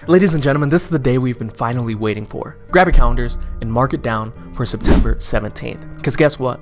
Ladies and gentlemen, this is the day we've been finally waiting for. Grab your calendars and mark it down for September 17th. Because guess what?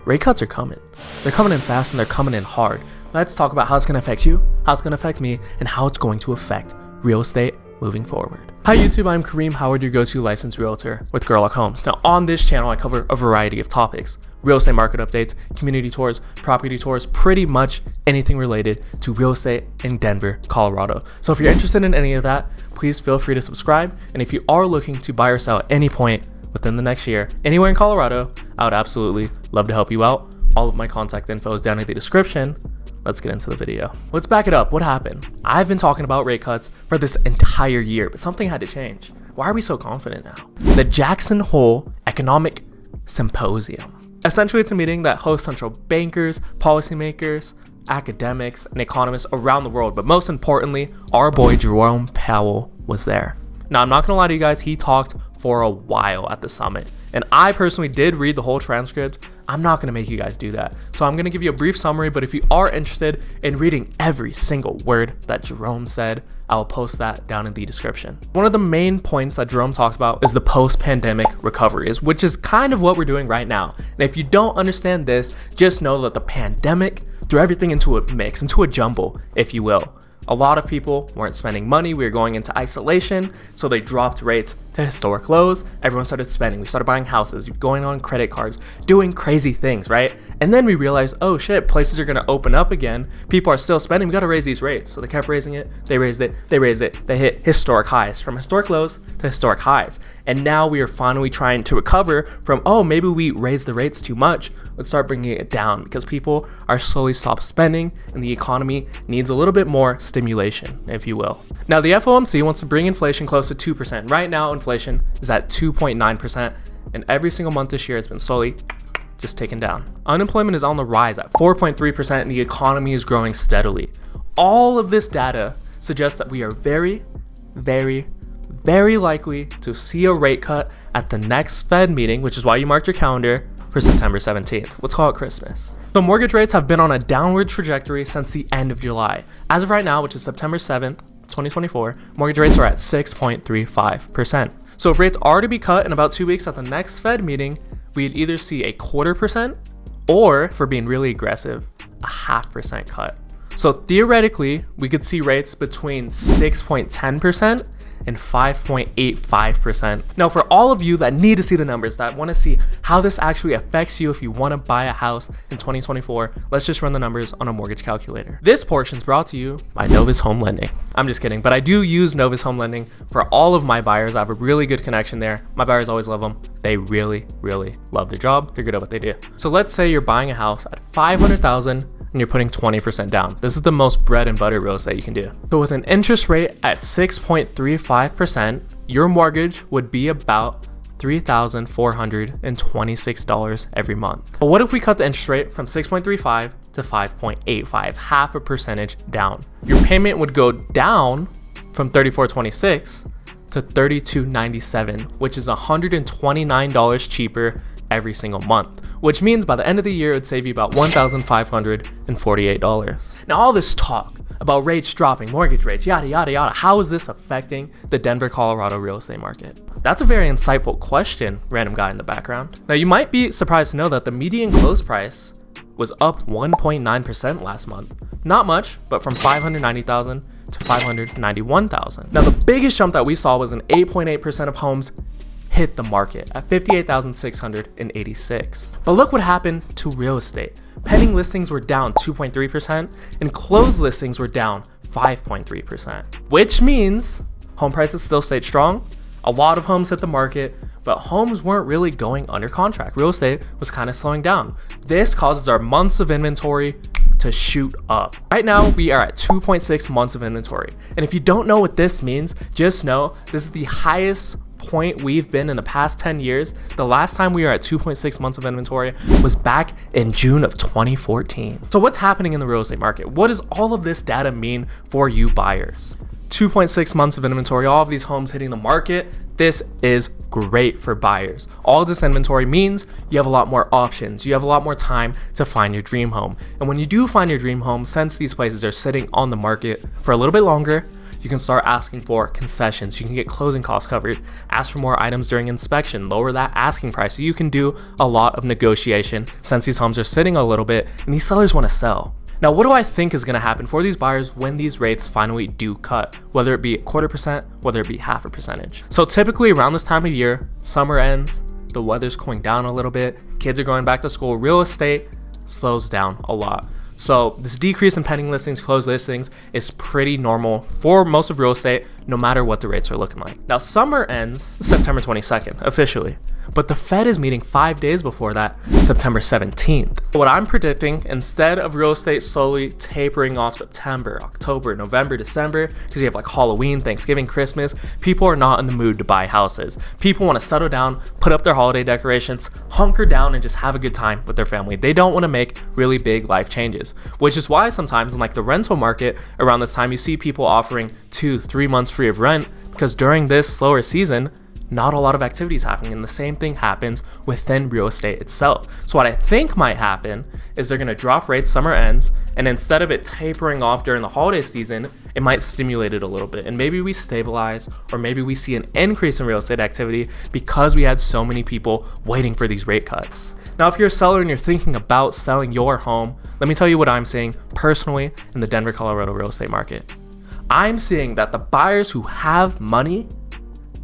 Rate cuts are coming. They're coming in fast and they're coming in hard. Let's talk about how it's going to affect you, how it's going to affect me, and how it's going to affect real estate moving forward. Hi YouTube, I'm Kareem Howard, your go-to licensed realtor with Girl Luck Homes. Now on this channel, I cover a variety of topics: real estate market updates, community tours, property tours, pretty much anything related to real estate in Denver, Colorado. So if you're interested in any of that, please feel free to subscribe. And if you are looking to buy or sell at any point within the next year, anywhere in Colorado, I would absolutely love to help you out. All of my contact info is down in the description. Let's get into the video. Let's back it up. What happened? I've been talking about rate cuts for this entire year, but something had to change. Why are we so confident now? The Jackson Hole Economic Symposium. Essentially, it's a meeting that hosts central bankers, policymakers, academics, and economists around the world. But most importantly, our boy Jerome Powell was there. Now, I'm not gonna lie to you guys, he talked for a while at the summit. And I personally did read the whole transcript. I'm not gonna make you guys do that. So I'm gonna give you a brief summary, but if you are interested in reading every single word that Jerome said, I'll post that down in the description. One of the main points that Jerome talks about is the post-pandemic recovery, which is kind of what we're doing right now. And if you don't understand this, just know that the pandemic threw everything into a mix, into a jumble, if you will. A lot of people weren't spending money. We were going into isolation, so they dropped rates to historic lows. Everyone started spending. We started buying houses, going on credit cards, doing crazy things, right? And then we realized, oh shit, places are gonna open up again. People are still spending. We gotta raise these rates. So they kept raising it. They raised it. They raised it. They hit historic highs, from historic lows to historic highs. And now we are finally trying to recover from, oh, maybe we raised the rates too much. Let's start bringing it down, because people are slowly stopped spending and the economy needs a little bit more stimulation, if you will. Now, the FOMC wants to bring inflation close to 2%. Right now, inflation is at 2.9%, and every single month this year it's been slowly just taken down. Unemployment is on the rise at 4.3%, and the economy is growing steadily. All of this data suggests that we are very, very, very likely to see a rate cut at the next Fed meeting, which is why you marked your calendar for September 17th. Let's call it Christmas. So mortgage rates have been on a downward trajectory since the end of July. As of right now, which is September 7th, 2024, mortgage rates are at 6.35%. So if rates are to be cut in about 2 weeks at the next Fed meeting, we'd either see a 0.25%, or, for being really aggressive, a 0.5% cut. So theoretically, we could see rates between 6.10% and 5.85%. Now, for all of you that need to see the numbers, that want to see how this actually affects you if you want to buy a house in 2024, let's just run the numbers on a mortgage calculator. This portion is brought to you by Novus Home Lending. I'm just kidding, but I do use Novus Home Lending for all of my buyers. I have a really good connection there. My buyers always love them. They really, really love their job. They're good at what they do. So let's say you're buying a house at $500,000 and you're putting 20% down. This is the most bread and butter real estate you can do. So with an interest rate at 6.35%, your mortgage would be about $3,426 every month. But what if we cut the interest rate from 6.35 to 5.85, half a percentage down? Your payment would go down from $3,426 to $3,297, which is $129 cheaper every single month, which means by the end of the year, it would save you about $1,548. Now, all this talk about rates dropping, mortgage rates, yada, yada, yada, how is this affecting the Denver, Colorado real estate market? That's a very insightful question, random guy in the background. Now, you might be surprised to know that the median close price was up 1.9% last month. Not much, but from $590,000 to $591,000. Now, the biggest jump that we saw was an 8.8% of homes hit the market at 58,686. But look what happened to real estate. Pending listings were down 2.3% and closed listings were down 5.3%, which means home prices still stayed strong. A lot of homes hit the market, but homes weren't really going under contract. Real estate was kind of slowing down. This causes our months of inventory to shoot up. Right now, we are at 2.6 months of inventory. And if you don't know what this means, just know this is the highest point we've been in the past 10 years. The last time we were at 2.6 months of inventory was back in June of 2014. So what's happening in the real estate market? What does all of this data mean for you buyers? 2.6 months of inventory, all of these homes hitting the market. This is great for buyers. All of this inventory means you have a lot more options. You have a lot more time to find your dream home. And when you do find your dream home, since these places are sitting on the market for a little bit longer, you can start asking for concessions. You can get closing costs covered, ask for more items during inspection, lower that asking price. You can do a lot of negotiation since these homes are sitting a little bit and these sellers want to sell. Now, what do I think is going to happen for these buyers when these rates finally do cut, whether it be 0.25%, whether it be 0.5%? So typically around this time of year, summer ends, the weather's cooling down a little bit, kids are going back to school, real estate slows down a lot. So this decrease in pending listings, closed listings is pretty normal for most of real estate, no matter what the rates are looking like. Now, summer ends September 22nd officially, but the Fed is meeting 5 days before that, September 17th. What I'm predicting, instead of real estate slowly tapering off September, October, November, December, because you have like Halloween, Thanksgiving, Christmas, people are not in the mood to buy houses. People want to settle down, put up their holiday decorations, hunker down, and just have a good time with their family. They don't want to make really big life changes, which is why sometimes in like the rental market around this time, you see people offering 2-3 months free of rent, because during this slower season, not a lot of activity is happening, and the same thing happens within real estate itself. So what I think might happen is they're going to drop rates summer ends, and instead of it tapering off during the holiday season, it might stimulate it a little bit, and maybe we stabilize, or maybe we see an increase in real estate activity because we had so many people waiting for these rate cuts. Now, if you're a seller and you're thinking about selling your home, let me tell you what I'm seeing personally in the Denver, Colorado real estate market. I'm seeing that the buyers who have money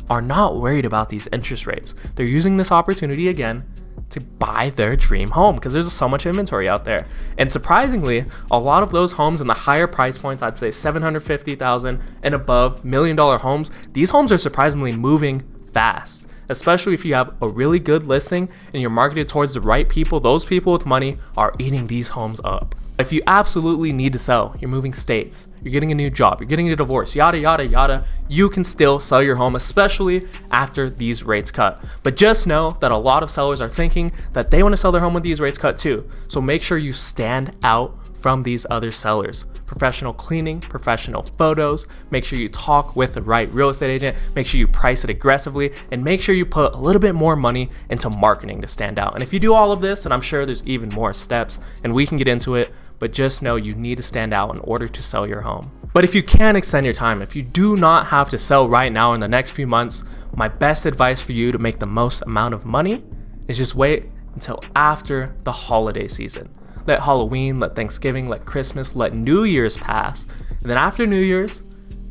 are not worried about these interest rates. They're using this opportunity again to buy their dream home because there's so much inventory out there. And surprisingly, a lot of those homes in the higher price points, I'd say $750,000 and above, $1 million homes, these homes are surprisingly moving fast. Especially if you have a really good listing and you're marketed towards the right people. Those people with money are eating these homes up. If you absolutely need to sell, you're moving states, you're getting a new job, you're getting a divorce, yada, yada, yada, you can still sell your home, especially after these rates cut. But just know that a lot of sellers are thinking that they want to sell their home with these rates cut too. So make sure you stand out from these other sellers. Professional cleaning, professional photos, make sure you talk with the right real estate agent, make sure you price it aggressively, and make sure you put a little bit more money into marketing to stand out. And if you do all of this, and I'm sure there's even more steps, and we can get into it, but just know you need to stand out in order to sell your home. But if you can extend your time, if you do not have to sell right now in the next few months, my best advice for you to make the most amount of money is just wait until after the holiday season. Let Halloween, let Thanksgiving, let Christmas, let New Year's pass. And then after New Year's,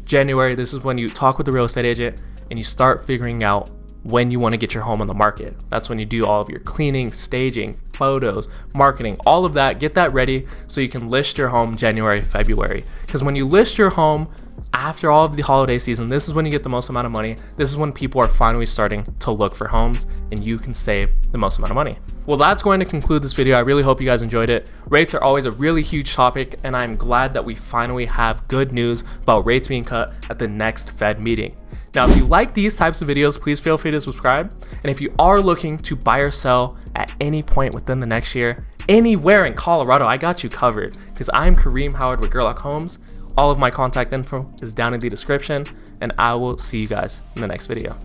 January, this is when you talk with the real estate agent and you start figuring out when you want to get your home on the market. That's when you do all of your cleaning, staging, photos, marketing, all of that. Get that ready so you can list your home January, February. Because when you list your home after all of the holiday season, this is when you get the most amount of money. This is when people are finally starting to look for homes and you can save the most amount of money. Well, that's going to conclude this video. I really hope you guys enjoyed it. Rates are always a really huge topic, and I'm glad that we finally have good news about rates being cut at the next Fed meeting. Now, if you like these types of videos, please feel free to subscribe. And if you are looking to buy or sell at any point within the next year, anywhere in Colorado, I got you covered, because I'm Kareem Howard with Gerlach Homes. All of my contact info is down in the description, and I will see you guys in the next video.